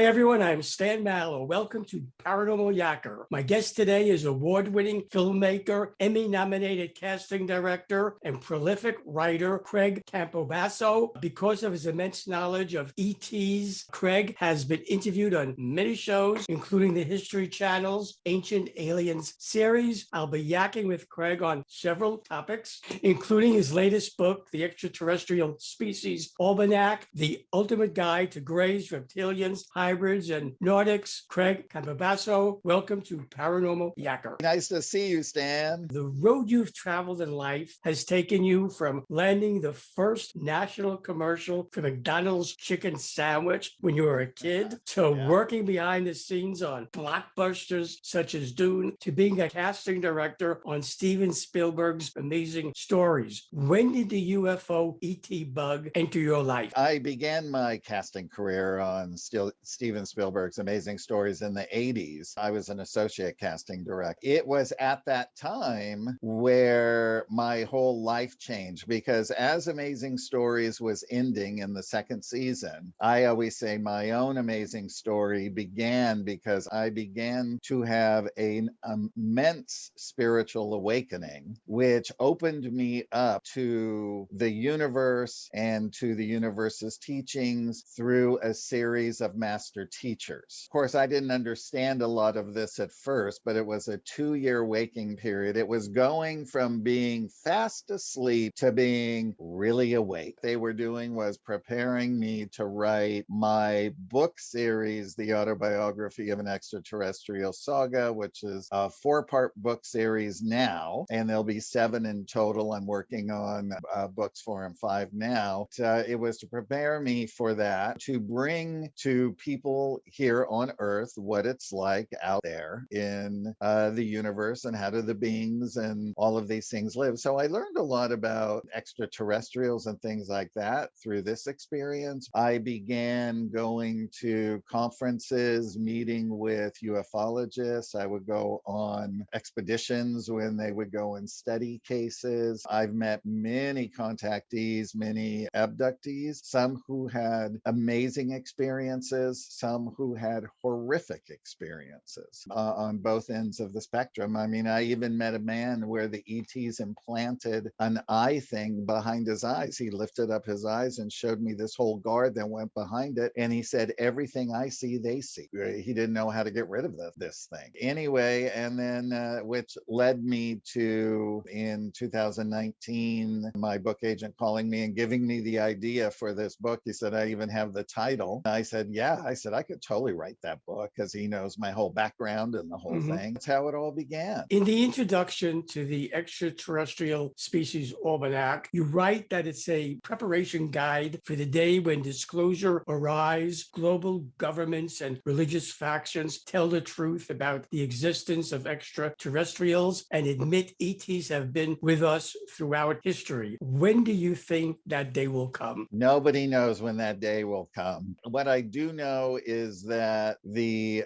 Hi, everyone. I'm Stan Mallow. Welcome to Paranormal Yacker. My guest today is award-winning filmmaker, Emmy-nominated casting director, and prolific writer Craig Campobasso. Because of his immense knowledge of ETs, Craig has been interviewed on many shows, including the History Channel's Ancient Aliens series. I'll be yakking with Craig on several topics, including his latest book, The Extraterrestrial Species Almanac, The Ultimate Guide to Greys, Reptilians, Hybrids, and Nordics. Craig Campobasso, welcome to Paranormal Yacker. Nice to see you, Stan. The road you've traveled in life has taken you from landing the first national commercial for McDonald's chicken sandwich when you were a kid to working behind the scenes on blockbusters such as Dune to being a casting director on Steven Spielberg's Amazing Stories. When did the UFO ET bug enter your life? I began my casting career on Steven Spielberg's Amazing Stories in the 80s. I was an associate casting director. It was at that time where my whole life changed, because as Amazing Stories was ending in the second season, I always say my own amazing story began because I began to have an immense spiritual awakening, which opened me up to the universe and to the universe's teachings through a series of master teachers. Of course, I didn't understand a lot of this at first, but it was a 2-year waking period. It was going from being fast asleep to being really awake. They were doing was preparing me to write my book series, The Autobiography of an Extraterrestrial Saga, which is a 4-part book series now, and there'll be 7 in total. I'm working on books 4 and 5 now. It was to prepare me for that, to bring to people here on Earth what it's like out there in the universe and how do the beings and all of these things live. So I learned a lot about extraterrestrials and things like that through this experience. I began going to conferences, meeting with ufologists. I would go on expeditions when they would go and study cases. I've met many contactees, many abductees, some who had amazing experiences, some who had horrific experiences on both ends of the spectrum. I mean, I even met a man where the ETs implanted an eye thing behind his eyes. He lifted up his eyes and showed me this whole guard that went behind it. And he said, everything I see, they see. He didn't know how to get rid of this thing. Anyway, and then which led me to, in 2019, my book agent calling me and giving me the idea for this book. He said, I even have the title. I said, yeah. I said, I could totally write that book, because he knows my whole background and the whole thing. That's how it all began. In the introduction to the Extraterrestrial Species Almanac, you write that it's a preparation guide for the day when disclosure arise, global governments and religious factions tell the truth about the existence of extraterrestrials and admit ETs have been with us throughout history. When do you think that day will come? Nobody knows when that day will come. What I do know is that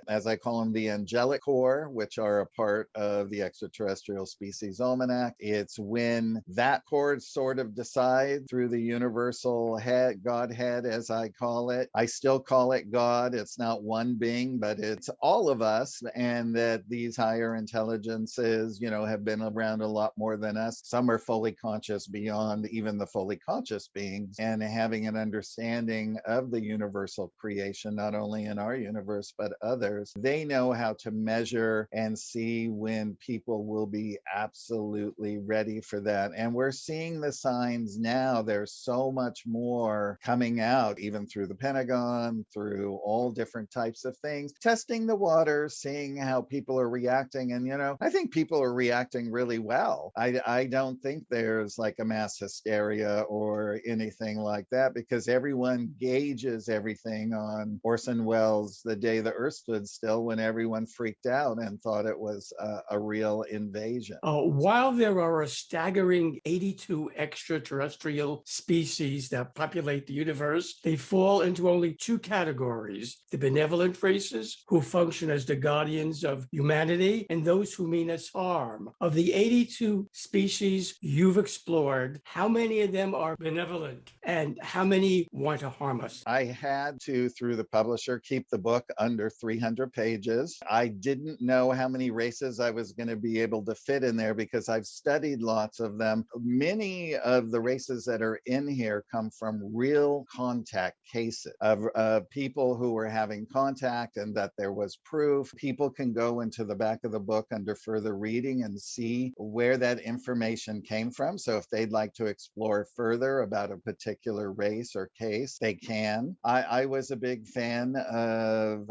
as I call them, the angelic corps, which are a part of the Extraterrestrial Species Almanac, it's when that corps sort of decide through the universal head, Godhead, as I call it. I still call it God. It's not one being, but it's all of us, and that these higher intelligences, have been around a lot more than us. Some are fully conscious beyond even the fully conscious beings, and having an understanding of the universal creation, not only in our universe, but others. They know how to measure and see when people will be absolutely ready for that. And we're seeing the signs now. There's so much more coming out, even through the Pentagon, through all different types of things, testing the water, seeing how people are reacting. And, I think people are reacting really well. I don't think there's like a mass hysteria or anything like that, because everyone gauges everything on Orson Welles' The Day the Earth Stood Still, when everyone freaked out and thought it was a real invasion. While there are a staggering 82 extraterrestrial species that populate the universe, they fall into only 2 categories: the benevolent races, who function as the guardians of humanity, and those who mean us harm. Of the 82 species you've explored, how many of them are benevolent and how many want to harm us? I had to, through the publisher keep the book under 300 pages. I didn't know how many races I was going to be able to fit in there because I've studied lots of them. Many of the races that are in here come from real contact cases of people who were having contact and that there was proof. People can go into the back of the book under further reading and see where that information came from. So if they'd like to explore further about a particular race or case, they can. I was a big fan of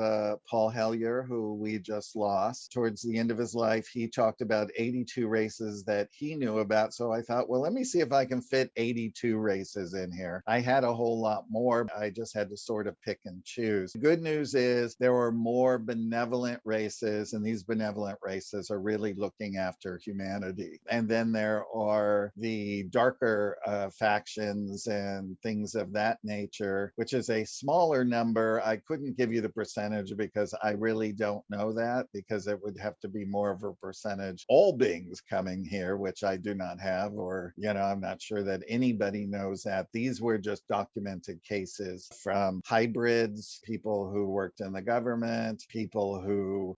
Paul Hellyer, who we just lost. Towards the end of his life, he talked about 82 races that he knew about. So I thought, well, let me see if I can fit 82 races in here. I had a whole lot more. I just had to sort of pick and choose. The good news is there are more benevolent races, and these benevolent races are really looking after humanity. And then there are the darker factions and things of that nature, which is a smaller number. I couldn't give you the percentage because I really don't know that, because it would have to be more of a percentage all beings coming here, which I do not have, or, I'm not sure that anybody knows that. These were just documented cases from hybrids, people who worked in the government, people who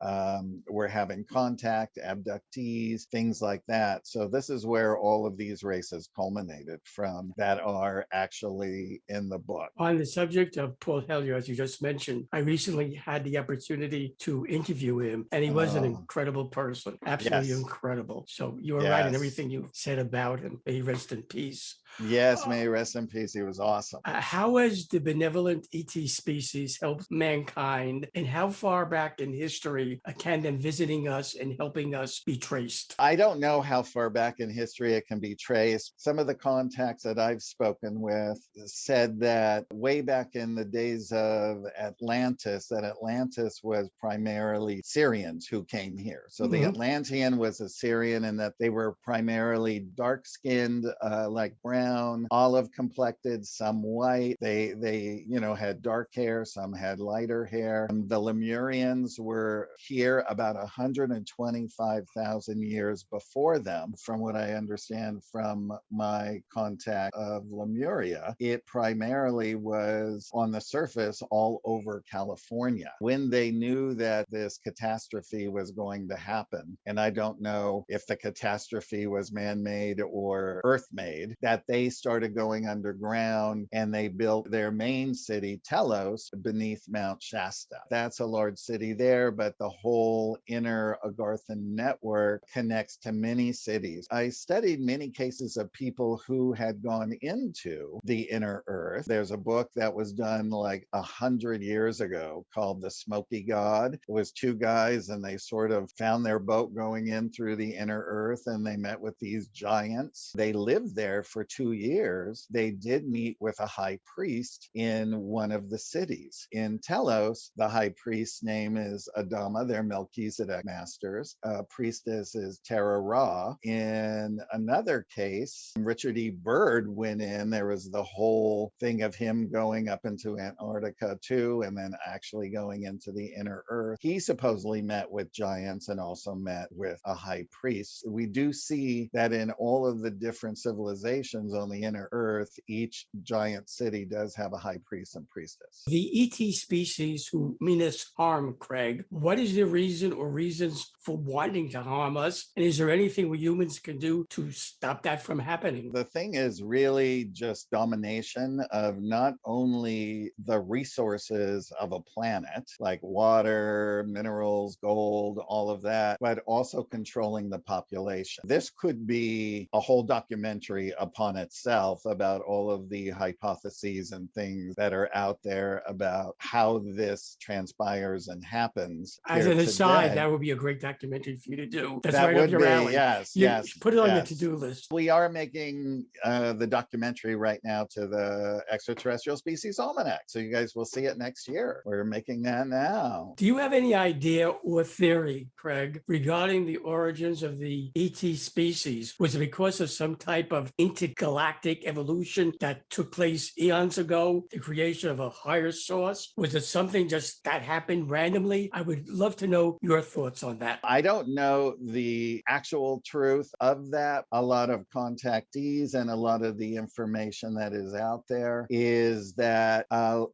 were having contact, abductees, things like that. So this is where all of these races culminated from that are actually in the book. On the subject of Paul Hellyer, as you just mentioned, I recently had the opportunity to interview him, and he was an incredible person, absolutely Yes. incredible. So you were right in Yes. everything you said about him. May he rest in peace. Yes, may he rest in peace. He was awesome. How has the benevolent ET species helped mankind, and how far back in history can them visiting us and helping us be traced? I don't know how far back in history it can be traced. Some of the contacts that I've spoken with said that way back in the days of Atlantis, that Atlantis was primarily Syrians who came here. So the Atlantean was a Syrian, and that they were primarily dark-skinned, like brown, olive complected, some white. They had dark hair, some had lighter hair. The Lemurians were here about 125,000 years before them. From what I understand from my contact of Lemuria, it primarily was on the surface all over California. When they knew that this catastrophe was going to happen, and I don't know if the catastrophe was man-made or earth-made, that they started going underground and they built their main city, Telos, beneath Mount Shasta. That's a large city there, but the whole inner Agarthan network connects to many cities. I studied many cases of people who had gone into the inner earth. There's a book that was done like 100 years ago called The Smoky God. It was two guys, and they sort of found their boat going in through the inner earth, and they met with these giants. They lived there for 2 years. They did meet with a high priest in one of the cities. In Telos, the high priest's name is Adama. They're Melchizedek masters. Priestess is Tara Ra. In another case, Richard E. Byrd went in. There was the whole thing of him going up into Antarctica too, and then actually going into the inner earth. He supposedly met with giants and also met with a high priest. We do see that in all of the different civilizations on the inner earth, each giant city does have a high priest and priestess. The ET species who mean us harm, Craig, what is the reason or reasons for wanting to harm us? And is there anything we humans can do to stop that from happening? The thing is really just domination of not only the resources of a planet, like water, minerals, gold, all of that, but also controlling the population. This could be a whole documentary upon itself about all of the hypotheses and things that are out there about how this transpires and happens. As here an aside, today. that would be a great documentary for you to do. That's That right up would your be, alley. yes, You yes. put it on your yes. to-do list. We are making the documentary right now to the Extraterrestrial Species Almanac. So you guys will see it next year. We're making that now. Do you have any idea or theory, Craig, regarding the origins of the ET species? Was it because of some type of intergalactic evolution that took place eons ago, the creation of a higher source? Was it something just that happened randomly? I would love to know your thoughts on that. I don't know the actual truth of that. A lot of contactees and a lot of the information that is out there is that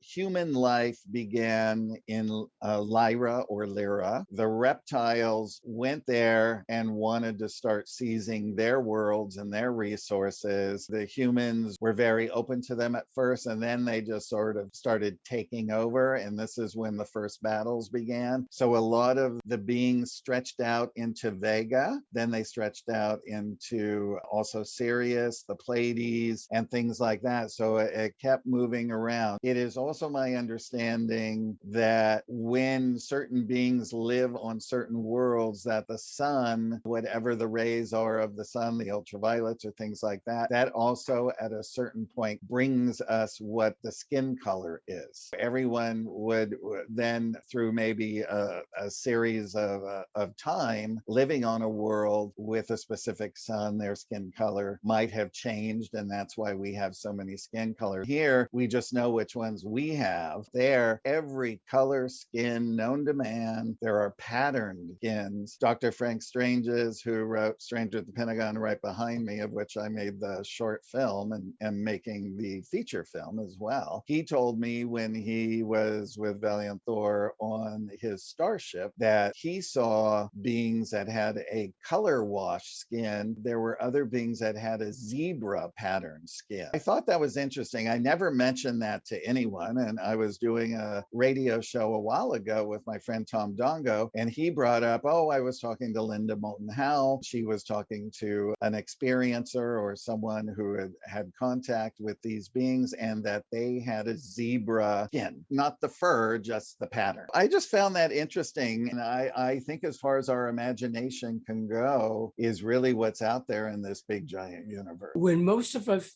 human life life began in Lyra or Lyra. The reptiles went there and wanted to start seizing their worlds and their resources. The humans were very open to them at first, and then they just sort of started taking over. And this is when the first battles began. So a lot of the beings stretched out into Vega, then they stretched out into also Sirius, the Pleiades, and things like that. So it kept moving around. It is also my understanding that when certain beings live on certain worlds, that the sun, whatever the rays are of the sun, the ultraviolets or things like that, that also at a certain point brings us what the skin color is. Everyone would then, through maybe a series of time living on a world with a specific sun, their skin color might have changed, and that's why we have so many skin colors. Here, we just know which ones we have. There, every color skin known to man, there are patterned skins. Dr. Frank Stranges, who wrote Stranger at the Pentagon right behind me, of which I made the short film and am making the feature film as well. He told me when he was with Valiant Thor on his starship that he saw beings that had a color wash skin. There were other beings that had a zebra pattern skin. I thought that was interesting. I never mentioned that to anyone, and I was doing a radio show a while ago with my friend Tom Dongo, and he brought up, oh, I was talking to Linda Moulton Howe. She was talking to an experiencer or someone who had contact with these beings, and that they had a zebra skin, not the fur, just the pattern. I just found that interesting, and I think as far as our imagination can go is really what's out there in this big giant universe. When most of us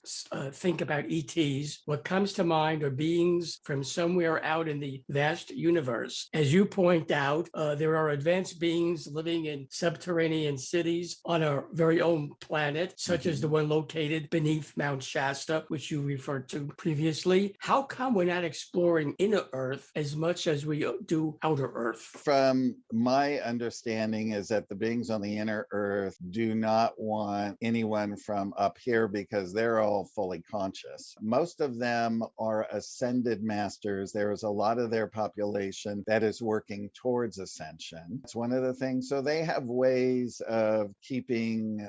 think about ETs, what comes to mind are beings from somewhere out in the vast universe. As you point out, there are advanced beings living in subterranean cities on our very own planet, such as the one located beneath Mount Shasta, which you referred to previously. How come we're not exploring inner Earth as much as we do outer Earth? From my understanding is that the beings on the inner Earth do not want anyone from up here because they're all fully conscious. Most of them are ascended masters. There is a lot of their population that is working towards ascension. It's one of the things. So they have ways of keeping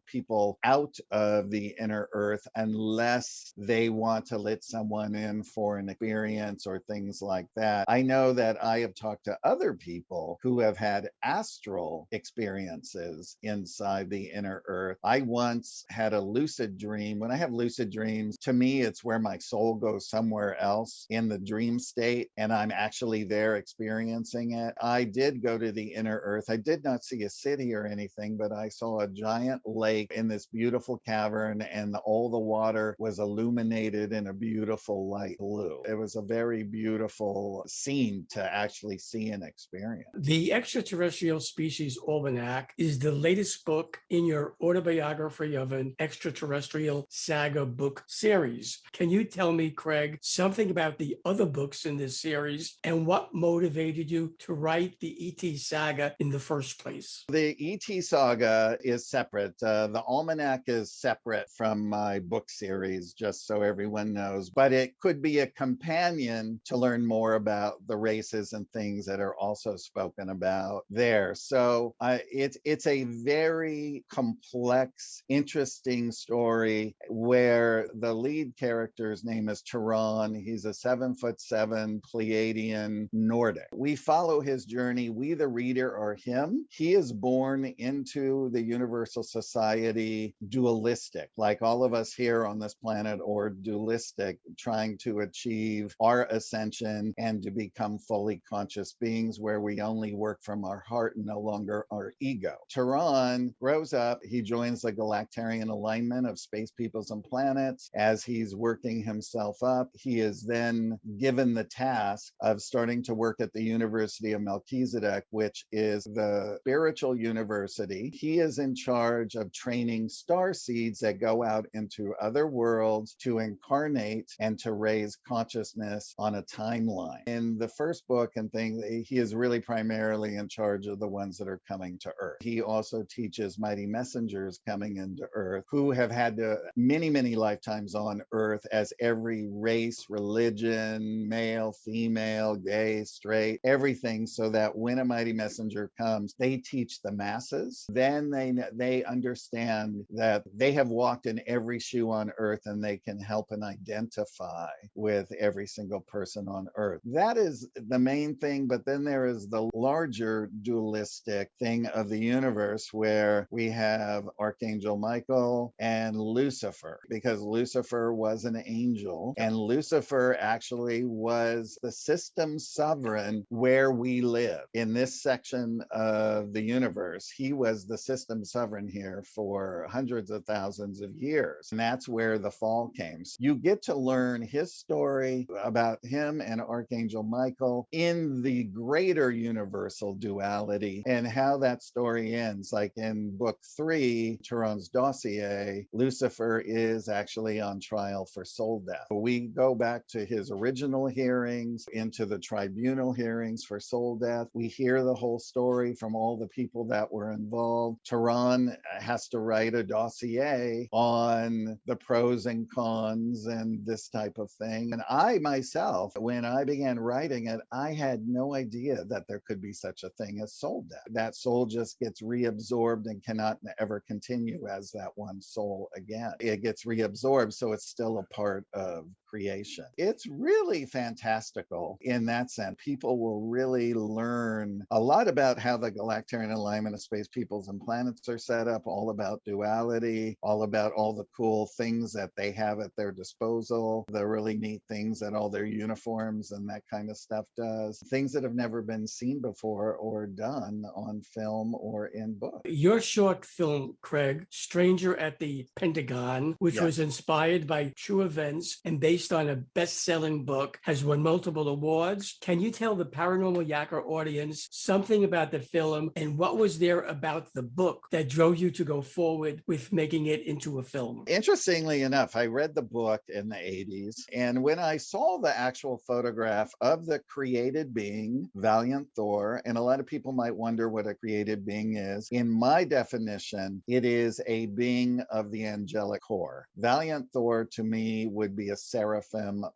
people out of the inner Earth unless they want to let someone in for an experience or things like that. I know that I have talked to other people who have had astral experiences inside the inner Earth. I once had a lucid dream. When I have lucid dreams, to me, it's where my soul goes somewhere else in the dream state, and I'm actually there experiencing it. I did go to the inner Earth. I did not see a city or anything, but I saw a giant lake in this beautiful cavern, and all the water was illuminated in a beautiful light blue. It was a very beautiful scene to actually see and experience. The Extraterrestrial Species Almanac is the latest book in your autobiography of an extraterrestrial saga book series. Can you tell me, Craig, something about the other books in this series and what motivated you to write the ET saga in the first place? The ET saga is separate. The Almanac is separate from my book series, just so everyone knows, but it could be a companion to learn more about the races and things that are also spoken about there. So it's a very complex, interesting story where the lead character's name is Turan. He's a 7'7" Pleiadian Nordic. We follow his journey. We, the reader, are him. He is born into the Universal Society dualistic, like all of us here on this planet, or dualistic, trying to achieve our ascension and to become fully conscious beings where we only work from our heart and no longer our ego. Turan grows up. He joins the Galactarian Alignment of Space Peoples and Planets. As he's working himself up, he is then given the task of starting to work at the University of Melchizedek, which is the spiritual university. He is in charge of training star seeds that go out into other worlds to incarnate and to raise consciousness on a timeline. In the first book and thing, he is really primarily in charge of the ones that are coming to Earth. He also teaches mighty messengers coming into Earth who have had many, many lifetimes on Earth as every race, religion, woman, male, female, gay, straight, everything, so that when a mighty messenger comes, they teach the masses. Then they understand that they have walked in every shoe on earth and they can help and identify with every single person on earth. That is the main thing. But then there is the larger dualistic thing of the universe where we have Archangel Michael and Lucifer, because Lucifer was an angel, and Lucifer actually was the system sovereign where we live in this section of the universe. He was the system sovereign here for hundreds of thousands of years, and that's where the fall came. So you get to learn his story about him and Archangel Michael in the greater universal duality and how that story ends. Like in book 3, Turon's Dossier, Lucifer is actually on trial for soul death. We go back to his original hearings, into the tribunal hearings for soul death. We hear the whole story from all the people that were involved. Turon has to write a dossier on the pros and cons and this type of thing. And I myself, when I began writing it, I had no idea that there could be such a thing as soul death. That soul just gets reabsorbed and cannot ever continue as that one soul again. It gets reabsorbed, so it's still a part of creation. It's really fantastical in that sense. People will really learn a lot about how the Galactarian alignment of space peoples and planets are set up, all about duality, all about all the cool things that they have at their disposal, the really neat things that all their uniforms and that kind of stuff does, things that have never been seen before or done on film or in book. Your short film, Craig, Stranger at the Pentagon, which was inspired by true events and based on a best-selling book, has won multiple awards. Can you tell the Paranormal Yacker audience something about the film and what was there about the book that drove you to go forward with making it into a film? Interestingly enough, I read the book in the 80s, and when I saw the actual photograph of the created being, Valiant Thor, and a lot of people might wonder what a created being is. In my definition, it is a being of the angelic corps. Valiant Thor, to me, would be a seraphim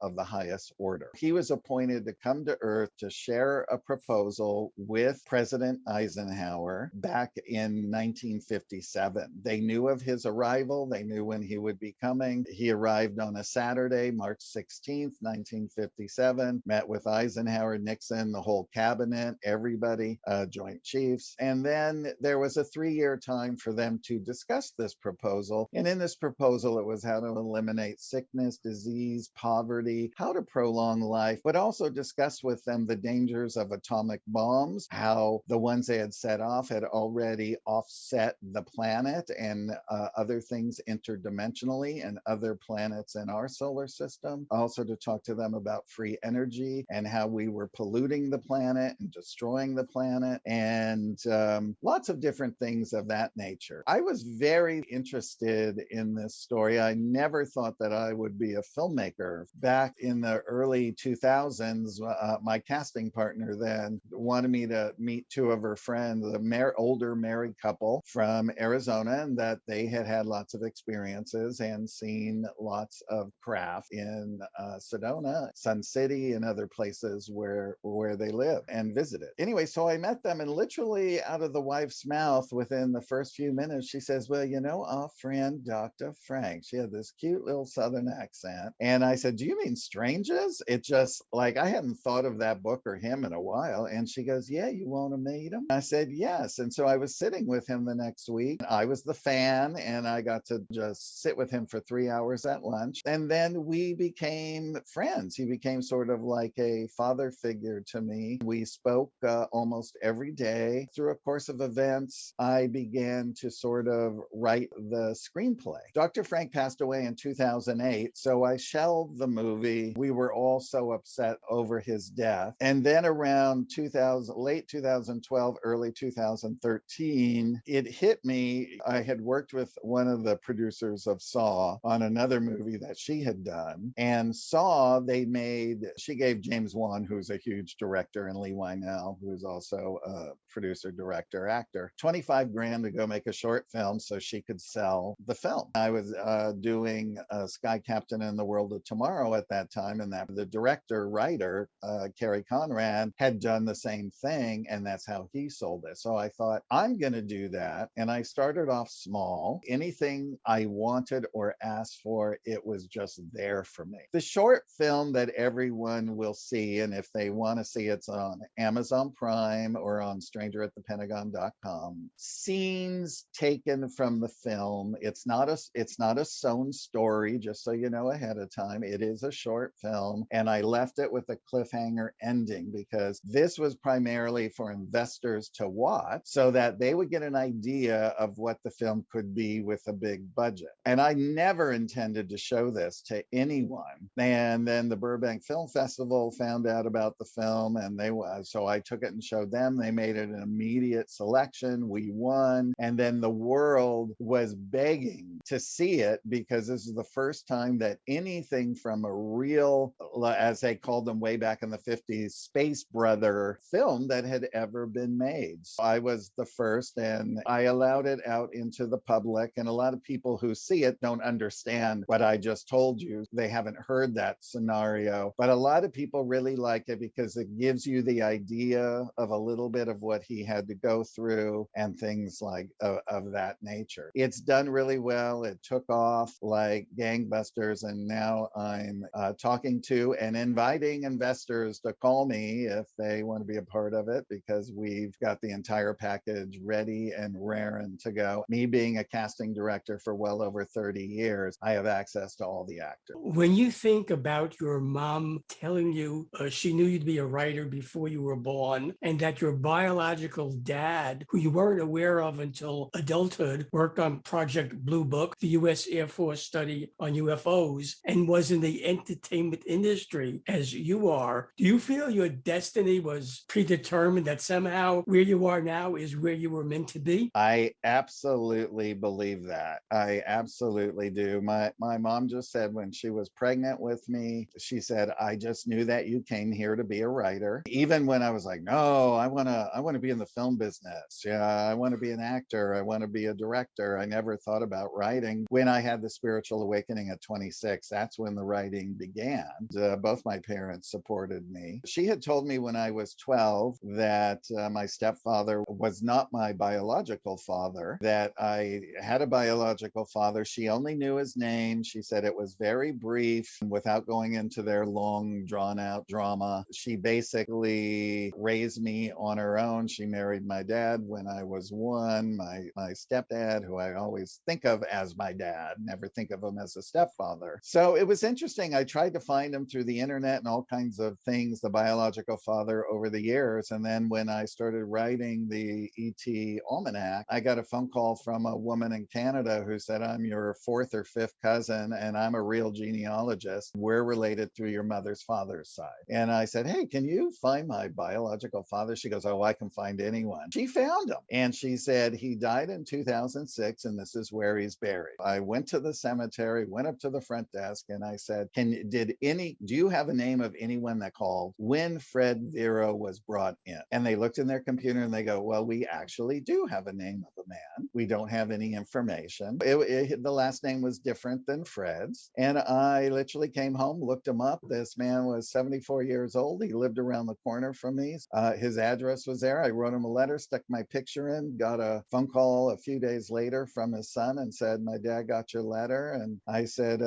of the highest order. He was appointed to come to Earth to share a proposal with President Eisenhower back in 1957. They knew of his arrival. They knew when he would be coming. He arrived on a Saturday, March 16th, 1957, met with Eisenhower, Nixon, the whole cabinet, everybody, Joint Chiefs. And then there was a 3-year time for them to discuss this proposal. And in this proposal, it was how to eliminate sickness, disease, poverty, how to prolong life, but also discuss with them the dangers of atomic bombs, how the ones they had set off had already offset the planet and other things interdimensionally and other planets in our solar system. Also to talk to them about free energy and how we were polluting the planet and destroying the planet, and lots of different things of that nature. I was very interested in this story. I never thought that I would be a filmmaker. Back in the early 2000s, my casting partner then wanted me to meet 2 of her friends, the older married couple from Arizona, and that they had had lots of experiences and seen lots of craft in Sedona, Sun City, and other places where they live and visited. Anyway, so I met them, and literally out of the wife's mouth within the first few minutes, she says, well, you know, our friend, Dr. Frank. She had this cute little Southern accent. And I said, do you mean Strangers? It just, like, I hadn't thought of that book or him in a while. And she goes, yeah, you want to meet him? I said, yes. And so I was sitting with him the next week. I was the fan, and I got to just sit with him for 3 hours at lunch. And then we became friends. He became sort of like a father figure to me. We spoke almost every day. Through a course of events, I began to sort of write the screenplay. Dr. Frank passed away in 2008, so I shelved the movie. We were all so upset over his death. And then around late 2012, early 2013, it hit me. I had worked with one of the producers of Saw on another movie that she had done. And Saw, she gave James Wan, who's a huge director, and Lee Wynell, who's also a producer, director, actor, 25 grand to go make a short film so she could sell the film. I was doing Sky Captain and the World of Tomorrow at that time, and that the director, writer, Cary Conrad, had done the same thing, and that's how he sold it. So I thought, I'm going to do that. And I started off small. Anything I wanted or asked for, it was just there for me. The short film that everyone will see, and if they want to see, it's on Amazon Prime or on strangeratthepentagon.com. Scenes taken from the film. It's not a sewn story, just so you know ahead of time. It is a short film, and I left it with a cliffhanger ending because this was primarily for investors to watch so that they would get an idea of what the film could be with a big budget. And I never intended to show this to anyone. And then the Burbank Film Festival found out about the film, and so I took it and showed them. They made it an immediate selection. We won. And then the world was begging to see it because this is the first time that anything from a real, as they called them way back in the 50s, space brother film that had ever been made. So I was the first, and I allowed it out into the public. And a lot of people who see it don't understand what I just told you. They haven't heard that scenario. But a lot of people really like it because it gives you the idea of a little bit of what he had to go through and things like of that nature. It's done really well. It took off like gangbusters, and now I'm talking to and inviting investors to call me if they want to be a part of it, because we've got the entire package ready and raring to go. Me being a casting director for well over 30 years, I have access to all the actors. When you think about your mom telling you she knew you'd be a writer before you were born, and that your biological dad, who you weren't aware of until adulthood, worked on Project Blue Book, the U.S. Air Force study on UFOs, and was in the entertainment industry as you are, do you feel your destiny was predetermined, that somehow where you are now is where you were meant to be? I absolutely believe that. I absolutely do. My mom just said when she was pregnant with me, she said, I just knew that you came here to be a writer. Even when I was like, no, I want to be in the film business. Yeah, I want to be an actor. I want to be a director. I never thought about writing. When I had the spiritual awakening at 26, that's when the writing began. Both my parents supported me. She had told me when I was 12 that my stepfather was not my biological father, that I had a biological father. She only knew his name. She said it was very brief without going into their long drawn out drama. She basically raised me on her own. She married my dad when I was 1, my stepdad, who I always think of as my dad, never think of him as a stepfather. So it was interesting. I tried to find him through the internet and all kinds of things, the biological father, over the years. And then when I started writing the ET Almanac, I got a phone call from a woman in Canada who said, I'm your 4th or 5th cousin, and I'm a real genealogist. We're related through your mother's father's side. And I said, hey, can you find my biological father? She goes, oh, I can find anyone. She found him. And she said, he died in 2006, and this is where he's buried. I went to the cemetery, went up to the front desk, and I said, do you have a name of anyone that called when Fred Vero was brought in? And they looked in their computer and they go, well, we actually do have a name of a man. We don't have any information. The last name was different than Fred's. And I literally came home, looked him up. This man was 74 years old. He lived around the corner from me. His address was there. I wrote him a letter, stuck my picture in, got a phone call a few days later from his son and said, my dad got your letter. And I said,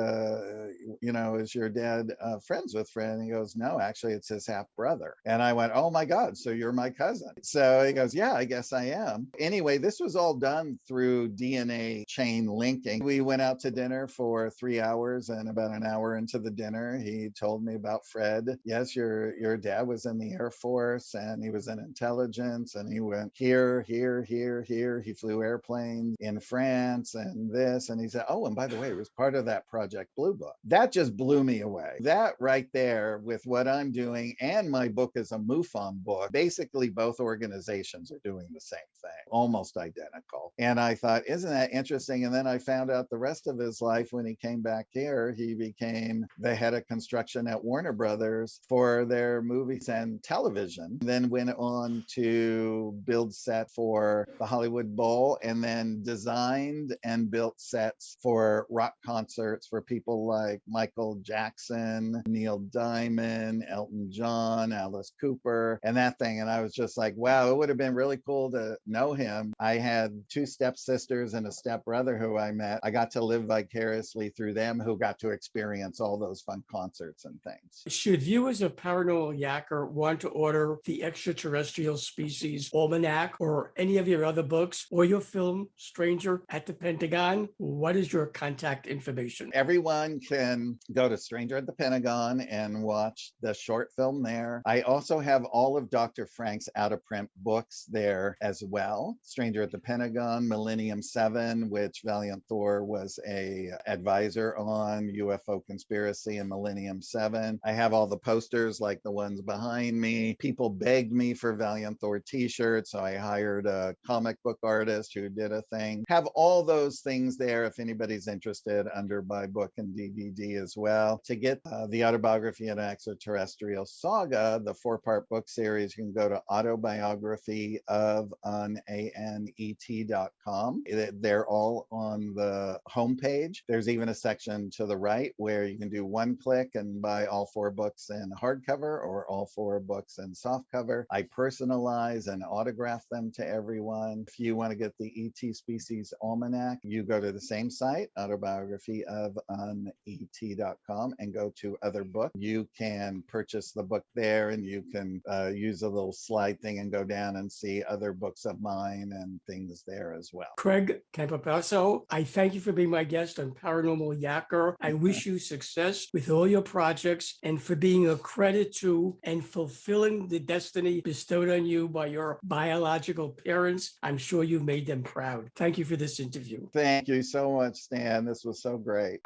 is your dad friends with Fred? And he goes, no, actually, it's his half brother. And I went, oh my God, so you're my cousin. So he goes, yeah, I guess I am. Anyway, this was all done through DNA chain linking. We went out to dinner for 3 hours, and about an hour into the dinner, he told me about Fred. Yes, your dad was in the Air Force, and he was in intelligence, and he went here, here, here, here. He flew airplanes in France and this. And he said, oh, and by the way, it was part of that Project Blue Book. That just blew me away. That right there, with what I'm doing, and my book is a MUFON book. Basically, both organizations are doing the same thing, almost identical. And I thought, isn't that interesting? And then I found out the rest of his life, when he came back here, he became the head of construction at Warner Brothers for their movies and television, then went on to build sets for the Hollywood Bowl, and then designed and built sets for rock concerts for people like like Michael Jackson, Neil Diamond, Elton John, Alice Cooper, and that thing. And I was just like, wow, it would have been really cool to know him. I had two stepsisters and a stepbrother who I met. I got to live vicariously through them, who got to experience all those fun concerts and things. Should viewers of Paranormal Yacker want to order the Extraterrestrial Species Almanac or any of your other books or your film Stranger at the Pentagon, what is your contact information? Everyone can go to Stranger at the Pentagon and watch the short film there. I also have all of Dr. Frank's out of print books there as well. Stranger at the Pentagon, Millennium 7, which Valiant Thor was a advisor on, UFO conspiracy and Millennium 7. I have all the posters like the ones behind me. People begged me for Valiant Thor t-shirts, so I hired a comic book artist who did a thing. Have all those things there if anybody's interested, under by book and DVD as well. To get the Autobiography of an Extraterrestrial Saga, the 4-part book series, you can go to autobiographyofananet.com. They're all on the homepage. There's even a section to the right where you can do one click and buy all 4 books in hardcover or all 4 books in softcover. I personalize and autograph them to everyone. If you want to get the ET Species Almanac, you go to the same site, autobiographyofananet.com, and go to other book. You can purchase the book there, and you can use a little slide thing and go down and see other books of mine and things there as well. Craig Campobasso, I thank you for being my guest on Paranormal Yacker. I wish you success with all your projects and for being a credit to and fulfilling the destiny bestowed on you by your biological parents. I'm sure you've made them proud. Thank you for this interview. Thank you so much, Stan. This was so great.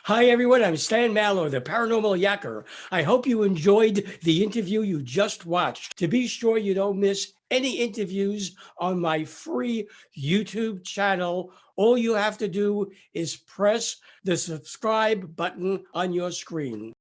Hi, everyone. I'm Stan Mallow, the Paranormal Yacker. I hope you enjoyed the interview you just watched. To be sure you don't miss any interviews on my free YouTube channel, all you have to do is press the subscribe button on your screen.